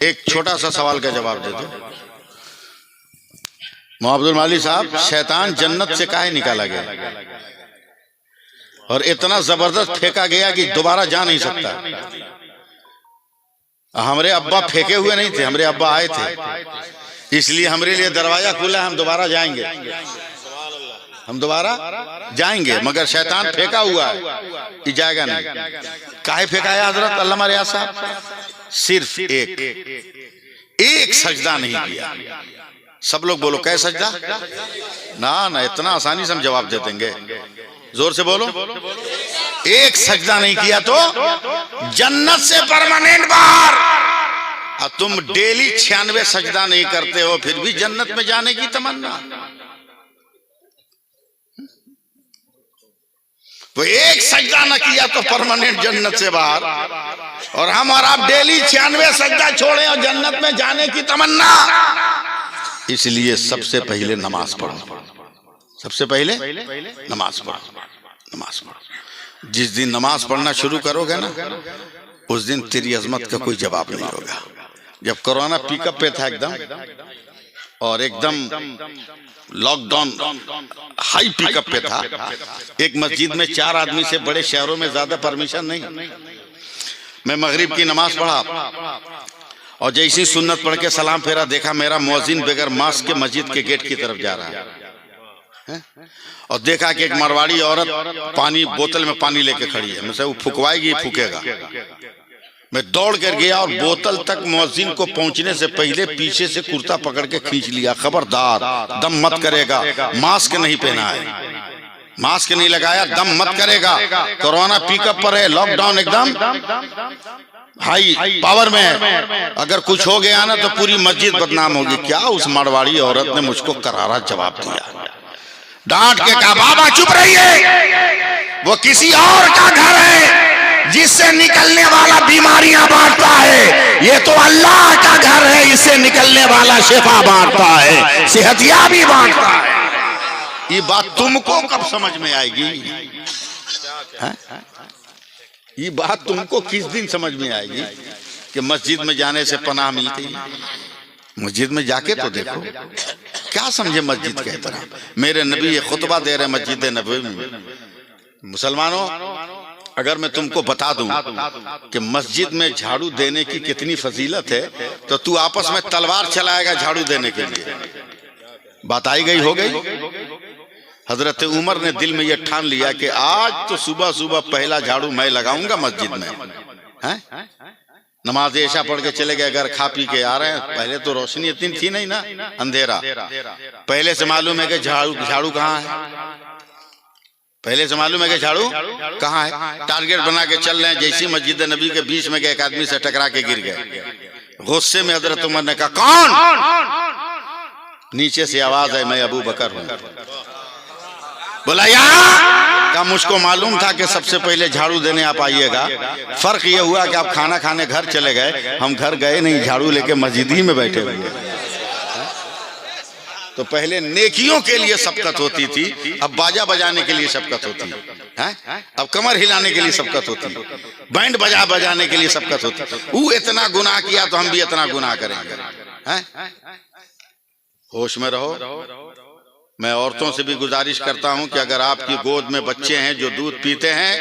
एक छोटा सा सवाल का जवाब दे दो। मोहम्मद माली साहब, शैतान जन्नत से काहे निकाला गया और इतना जबरदस्त फेंका गया कि दोबारा जा नहीं सकता? हमारे अब्बा फेंके हुए नहीं थे, हमारे अब्बा आए थे, इसलिए हमारे लिए दरवाजा खुला, हम दोबारा जाएंगे, हम दोबारा जाएंगे। मगर शैतान फेंका हुआ है कि जाएगा नहीं। काहे फेंका है हजरत अल्लामा रियाज साहब? सिर्फ एक सजदा नहीं किया। सब लोग बोलो, कै सजदा? ना ना, इतना आसानी से हम जवाब दे देंगे, जोर से बोलो। एक सजदा नहीं किया तो जन्नत से परमानेंट बाहर। और तुम डेली 96 सजदा नहीं करते हो, फिर भी जन्नत में जाने की तमन्ना। तो एक सजदा न किया तो परमानेंट जन्नत से बाहर, और हम और आप डेली 96 सजदा छोड़े और जन्नत में जाने की तमन्ना। इसलिए सबसे पहले नमाज पढ़ो, सबसे पहले नमाज पढ़ो, नमाज पढ़ो। जिस दिन नमाज पढ़ना शुरू करोगे ना, उस दिन तेरी अजमत का कोई जवाब नहीं होगा। जब कोरोना पिकअप पे था एकदम, और एकदम लॉकडाउन हाई पिकअप पे था, एक मस्जिद में 4 आदमी से, बड़े शहरों में ज्यादा परमिशन नहीं। मैं मगरिब की नमाज पढ़ा और जैसी सुन्नत पढ़ के सलाम फेरा, देखा मेरा मुअज्जिन बगैर मास्क के मस्जिद के गेट की तरफ जा रहा है। और देखा कि एक मारवाड़ी औरत पानी, बोतल में पानी लेके खड़ी है। मैं वो फुकवाएगी, फूकेगा। मैं दौड़ कर गया और बोतल तक मुअज्जिन को पहुंचने से पहले पीछे से कुर्ता पकड़ के खींच लिया। खबरदार, दम मत करेगा, मास्क नहीं पहना है, मास्क नहीं लगाया, दम मत करेगा। कोरोना पिकअप पर है, लॉकडाउन एकदम हाई पावर में है। अगर कुछ हो गया ना तो पूरी मस्जिद बदनाम होगी। क्या उस मारवाड़ी औरत ने मुझको करारा जवाब दिया, डांट के कहा, बाबा चुप रहिए, वो किसी और का घर है जिससे निकलने वाला बीमारियां बांटता है, ये तो अल्लाह का घर है, इससे निकलने वाला शिफा बांटता है, सेहतियाबी बांटता है। ये बात तुमको कब समझ में आएगी? ये बात तुमको किस दिन समझ में आएगी कि मस्जिद में जाने से पनाह मिलती है? मस्जिद में जाके तो देखो, क्या समझे मस्जिद के तरह। मेरे नबी ये खुतबा दे रहे मस्जिद नबी में। मुसलमानों, अगर मैं तुमको बता दूं कि मस्जिद में झाड़ू देने की कितनी फजीलत है, तो तू आपस में तलवार चलाएगा झाड़ू देने के लिए। बात आई गई, हो गई। हजरत उमर ने दिल में यह ठान लिया कि आज तो सुबह सुबह पहला झाड़ू मैं लगाऊंगा मस्जिद में। हैं? नमाज ऐशा पढ़ के चले गए घर, खा पी के आ रहे हैं। पहले तो रोशनी इतनी थी नहीं ना, अंधेरा। पहले से मालूम है कि झाड़ू कहाँ है, पहले से मालूम है कि झाड़ू कहाँ है। टारगेट बना के चल रहे हैं। जैसी मस्जिद नबी के बीच में गए, एक आदमी से टकरा के गिर गए। गुस्से में हजरत उमर ने कहा, कौन? नीचे से आवाज है, मैं अबू बकर हूँ। बोला, यहाँ का मुझको मालूम था कि सबसे पहले झाड़ू देने आप आइएगा। फर्क ये हुआ कि आप खाना खाने घर चले गए, हम घर गए नहीं, झाड़ू लेके मस्जिद ही में बैठे हुए। तो पहले नेकियों के लिए सबकत होती थी, अब बाजा बजाने के लिए सबकत होती है। अब कमर हिलाने के लिए सबकत होती है, बैंड बजाने के लिए सबकत होती है। वो इतना गुनाह किया तो हम भी इतना गुनाह करेंगे। होश में रहो। मैं औरतों से भी गुजारिश करता हूं कि अगर आपकी गोद में बच्चे हैं जो दूध पीते हैं,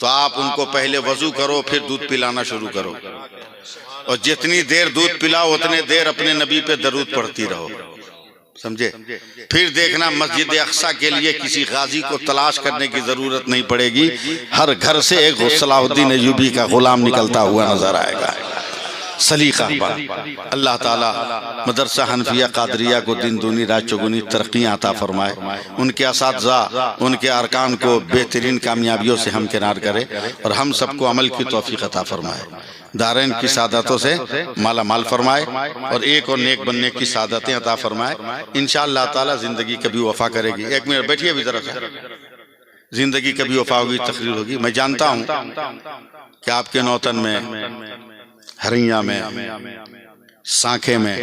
तो आप उनको पहले वजू करो, फिर दूध पिलाना शुरू करो। और जितनी देर दूध पिलाओ उतने देर अपने नबी पे दरूद पढ़ती रहो, समझे। फिर देखना मस्जिद अक्सा के लिए किसी गाजी को तलाश करने की जरूरत नहीं पड़ेगी। हर घर से एक सलाहुद्दीन अय्यूबी का गुलाम निकलता हुआ नजर आएगा। सलीका। अल्लाह ताला मदरसा हनफिया कादरिया को दिन दूनी रात चौगुनी तरक्की अता फरमाए। उनके असातिज़ा, उनके अरकान को बेहतरीन कामयाबियों से हमकिनार करे और हम सबको अमल की तौफीक अता फरमाए। दारैन की सादतों से माला माल फरमाए और एक और नेक बनने की सादतें अता फरमाए। इंशाअल्लाह ताला जिंदगी कभी वफा करेगी। एक मिनट बैठिए भी जरा सा। जिंदगी कभी वफा होगी, तकरीर होगी। मैं जानता हूँ कि आपके नौतन में, हरिया में, सांखे में,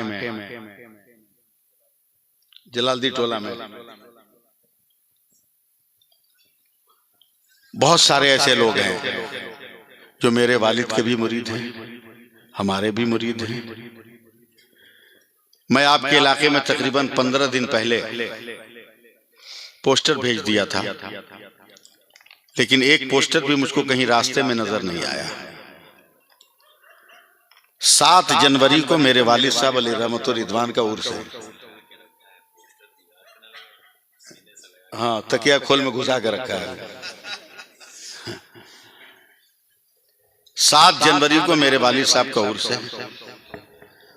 जलालदी टोला में बहुत सारे ऐसे लोग हैं जो मेरे वालिद के भी मुरीद हैं, हमारे भी मुरीद हैं। मैं आपके इलाके में तकरीबन 15 दिन पहले पोस्टर भेज दिया था, लेकिन एक पोस्टर भी मुझको कहीं रास्ते में नजर नहीं आया। 7 जनवरी को मेरे वालिद साहब अली रहमतुर रिदवान का उर्स है। हाँ, तकिया खोल में घुसा कर रखा है। 7 जनवरी को मेरे वालिद साहब का उर्स है।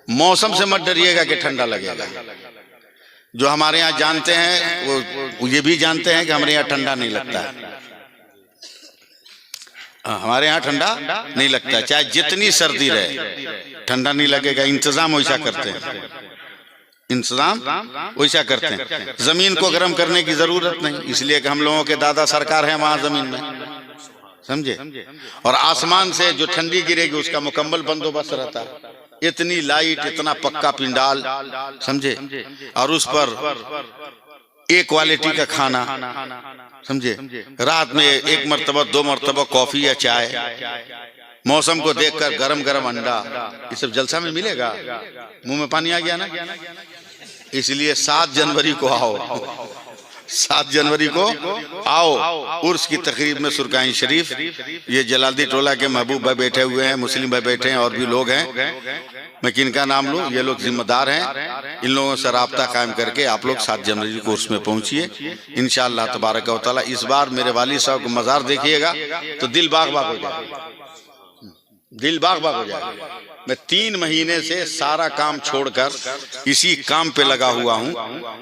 मौसम से मत डरिएगा कि ठंडा लगेगा। जो हमारे यहाँ जानते हैं वो ये भी जानते हैं कि हमारे यहाँ ठंडा नहीं लगता है। हमारे यहाँ ठंडा नहीं लगता है, चाहे जितनी सर्दी रहे ठंडा नहीं लगेगा। इंतजाम वैसा करते हैं, इंतजाम वैसा करते हैं। जमीन को गर्म करने की जरूरत नहीं, इसलिए कि हम लोगों के दादा सरकार है वहां जमीन में, समझे। और आसमान से जो ठंडी गिरेगी उसका मुकम्मल बंदोबस्त रहता है। इतनी लाइट, इतना पक्का पिंडाल, समझे, और उस पर एक क्वालिटी का खाना, समझे। रात में 1 मरतबा 2 मरतबा कॉफी या चाय, मौसम को देखकर गरम गरम अंडा, ये सब जलसा में मिलेगा। मुंह में पानी आ गया ना। इसलिए 7 जनवरी को आओ, 7 जनवरी को आओ। उर्स की तकरीब में सुरकाइन शरीफ, ये जलालदी टोला के महबूब भाई बैठे हुए हैं, मुस्लिम भाई बैठे हैं, और भी लोग हैं। मैं किनका नाम लूं? ये लोग जिम्मेदार हैं। इन लोगों से राब्ता कायम करके आप लोग 7 जनवरी को उर्स में पहुंचिए इंशाअल्लाह तबारक व तआला। इस बार मेरे वालिद साहब को मजार देखिएगा तो दिल बाग बाग हो जाएगा, दिल बाग बाग हो जाएगा। मैं 3 महीने से सारा काम छोड़कर इसी काम पे लगा हुआ हूं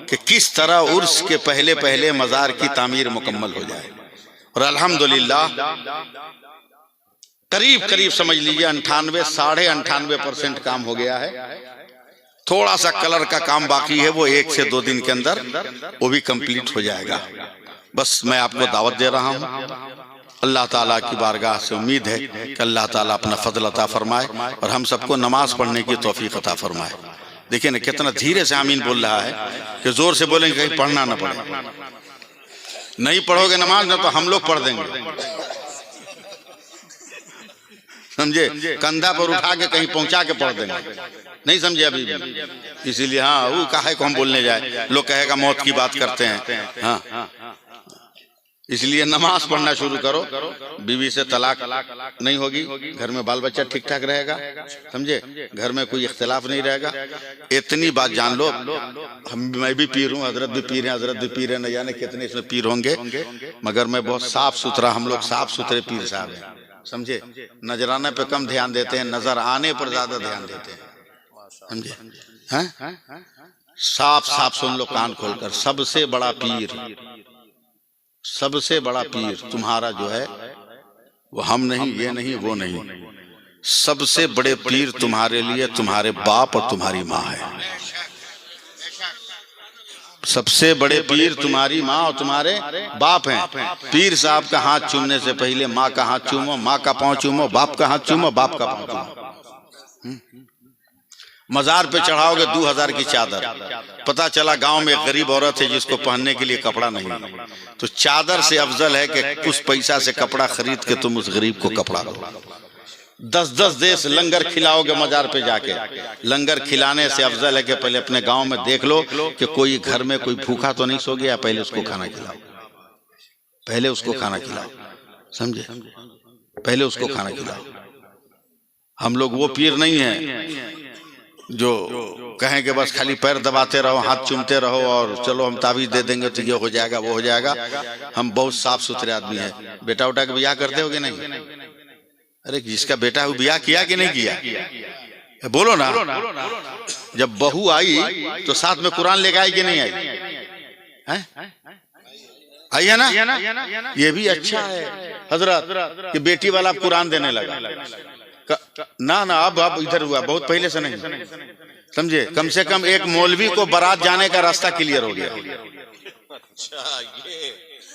कि किस तरह उर्स के पहले पहले मजार की तामीर मुकम्मल हो जाए। और अल्हम्दुलिल्लाह करीब करीब समझ लीजिए 98 साढ़े 98% काम हो गया है। थोड़ा सा कलर का काम बाकी है, वो 1 से 2 दिन के अंदर वो भी कंप्लीट हो जाएगा। बस मैं आपको दावत दे रहा हूं। अल्लाह ताला की बारगाह से उम्मीद है कि अल्लाह ताला अपना फजल अता फरमाए और हम सबको नमाज पढ़ने की तौफीक अता फरमाए। देखिए ना कितना धीरे से आमीन बोल रहा है कि जोर से बोलेंगे कहीं पढ़ना ना पड़े। नहीं पढ़ोगे नमाज ना तो हम लोग पढ़ देंगे, समझे। कंधा पर उठा के कहीं पहुंचा के पढ़ देंगे, नहीं समझे अभी भी। इसीलिए हाँ, वो काहे को हम बोलने जाए, लोग कहेगा मौत की बात करते हैं। हाँ, इसलिए नमाज पढ़ना शुरू करो। बीवी से तलाक नहीं होगी, घर में बाल बच्चा ठीक ठाक रहेगा, समझे। घर में कोई इख्तिलाफ नहीं रहेगा। इतनी बात जान लो, मैं भी पीर हूँ, हजरत भी पीर हैं, हजरत भी पीर हैं, न जाने कितने इसमें पीर होंगे, मगर मैं बहुत साफ सुथरा, हम लोग साफ सुथरे पीर साहब हैं, समझे। नजराने पे कम ध्यान देते हैं, नजर आने पर ज्यादा ध्यान देते हैं, समझे। हैं साफ साफ सुन लो कान खोलकर। सबसे बड़ा पीर, सबसे बड़ा पीर तुम्हारा जो है वो हम नहीं, ये नहीं, वो नहीं। सबसे बड़े पीर तुम्हारे लिए तुम्हारे बाप और तुम्हारी माँ है। सबसे बड़े पीर तुम्हारी माँ और तुम्हारे बाप हैं। पीर साहब का हाथ चूमने से पहले माँ का हाथ चूमो, माँ का पाँव चूमो, बाप का हाथ चूमो, बाप का पाँव चूमो। मजार पे चढ़ाओगे 2000 की चादर। पता चला गांव में एक गरीब औरत है जिसको पहनने के लिए कपड़ा नहीं, तो चादर से अफजल है कि कुछ पैसा से कपड़ा खरीद के तुम उस गरीब को कपड़ा दो। 10-10 देश लंगर खिलाओगे मजार पे जाके। लंगर खिलाने से अफजल है कि पहले अपने गांव में देख लो कि कोई घर में कोई भूखा तो नहीं सो गया, पहले उसको खाना खिलाओ, पहले उसको खाना खिलाओ, समझे। पहले उसको खाना खिलाओ। हम लोग वो पीर नहीं है जो कहें कि बस खाली पैर दबाते रहो, हाथ चूमते रहो और चलो हम ताबीज दे देंगे तो ये हो जाएगा, वो हो जाएगा। हम बहुत साफ सुथरे आदमी हैं। बेटा उठा के ब्याह करते हो कि नहीं? अरे जिसका बेटा है ब्याह किया कि नहीं किया? बोलो ना। जब बहू आई तो साथ में कुरान लेके आई कि नहीं आई? आई है ना। ये भी अच्छा है हजरत कि बेटी वाला कुरान देने लगा। ना ना, अब इधर हुआ, बहुत पहले से नहीं, समझे। कम से कम एक मौलवी को बारात जाने का रास्ता क्लियर हो गया।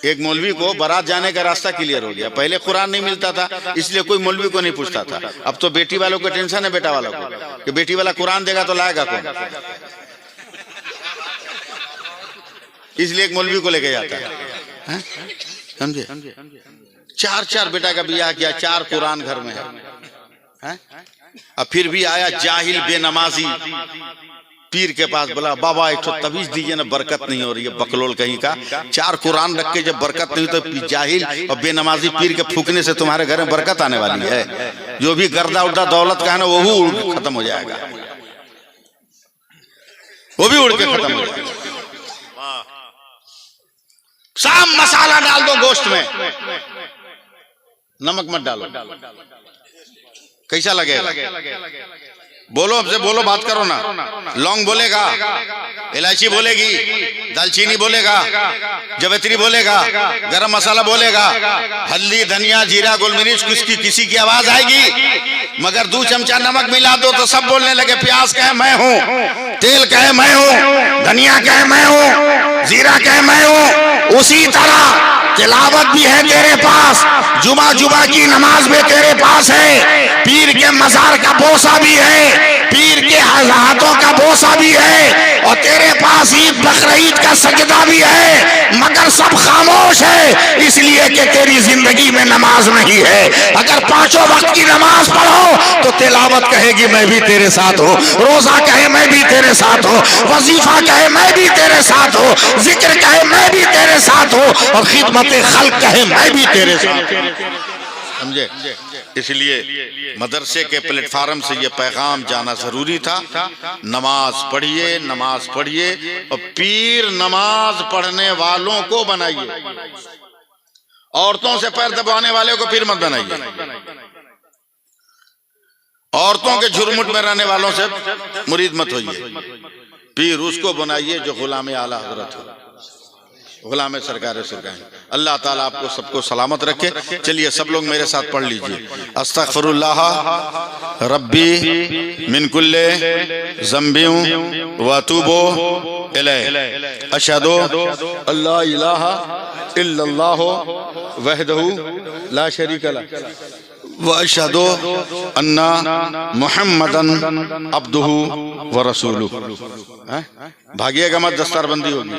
एक मौलवी को बारात जाने का रास्ता क्लियर हो गया। पहले कुरान नहीं मिलता था, इसलिए कोई मौलवी को नहीं पूछता था। अब तो बेटी वालों को टेंशन है, बेटा वालों को, कि बेटी वाला कुरान देगा तो लाएगा कौन, इसलिए एक मौलवी को लेके जाता है, समझे। 4-4 बेटा का ब्याह किया, 4 कुरान घर में है। अब फिर भी आया जाहिल बेनमाजी पीर के पास, बोला बाबा एक तो तवीज दीजिए ना, बरकत नहीं हो रही है। बकलोल कहीं का, 4 कुरान रख के जब बरकत नहीं तो जाहिल और बेनमाजी पीर के फूकने से तुम्हारे घर में बरकत आने वाली है? जो भी गर्दा उर्दा दौलत का है ना वो खत्म हो जाएगा, वो भी उड़ के खत्म हो जाएगा। साम मसाला डाल दो गोश्त में, नमक मत डालो, कैसा लगेगा? बोलो, हमसे बोलो, बात करो ना। लौंग बोलेगा, इलायची बोलेगी, दालचीनी बोलेगा, जवेत्री बोलेगा, गरम मसाला बोलेगा, हल्दी धनिया जीरा गोलमिर्च किसी की आवाज आएगी। मगर 2 चमचा नमक मिला दो तो सब बोलने लगे। प्याज कहे मैं हूं, तेल कहे मैं हूं, धनिया कहे मैं हूं, जीरा कहे मैं हूं। उसी तरह तिलावत भी है तेरे पास, जुमा की नमाज भी तेरे पास है, पीर के मजार का बोसा भी है, पीर के हाथों का बोसा भी है, और तेरे पास ईद बकरीद का सजदा भी है, मगर सब खामोश है, इसलिए कि तेरी जिंदगी में नमाज नहीं है। अगर 5 वक्त की नमाज पढ़ो तो तिलावत कहेगी मैं भी तेरे साथ हूँ, रोजा कहे मैं भी तेरे साथ हूँ, वजीफा कहे मैं भी तेरे साथ हूँ, जिक्र कहे मैं भी तेरे साथ हूँ, और खिदमत खल्क कहे मैं भी तेरे साथ हूँ। समझे? इसलिए मदरसे के प्लेटफार्म से ये पैगाम जाना जरूरी था। नमाज पढ़िए, नमाज पढ़िए, और पीर नमाज पढ़ने वालों को बनाइए, औरतों से पैर दबाने वाले को पीर मत बनाइए, औरतों के झुरमुट में रहने वालों से मुरीद मत होइए, पीर उसको बनाइए जो गुलाम आला हजरत हो, गुलाम सरकार सरकार। अल्लाह ताला आपको सबको सलामत रखे। चलिए सब लोग मेरे साथ पढ़ लीजिए। अस्तगफिरुल्लाह रब्बी मिन कुल्ले ज़ंबिन व अतूबु इलैह, अशहदु अल्ला इलाहा इल्लल्लाह वहदहु ला शरीका लह व अशहदु अन्ना मुहम्मदन अब्दुहु व रसूलुहु। भागिएगा मत, दस्तारबंदी होगी,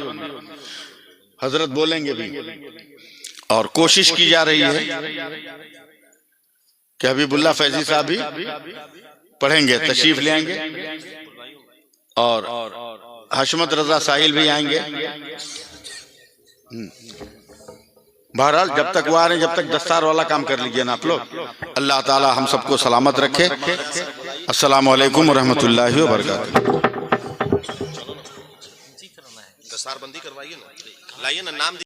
हजरत बोलेंगे भी, और कोशिश की जा रही है कि हबीबुल्लाह फैजी साहब भी पढ़ेंगे, तशरीफ ले आएंगे, और हशमत रजा साहिल भी आएंगे। बहरहाल जब तक वो आ रहे हैं, जब तक दस्तार वाला काम कर लीजिए ना आप लोग। अल्लाह ताला हम सबको सलामत रखे। अस्सलामु अलैकुम रहमतुल्लाहि व बरकातुहू। दस्तारबंदी करवाइए ना, लाइए ना नाम।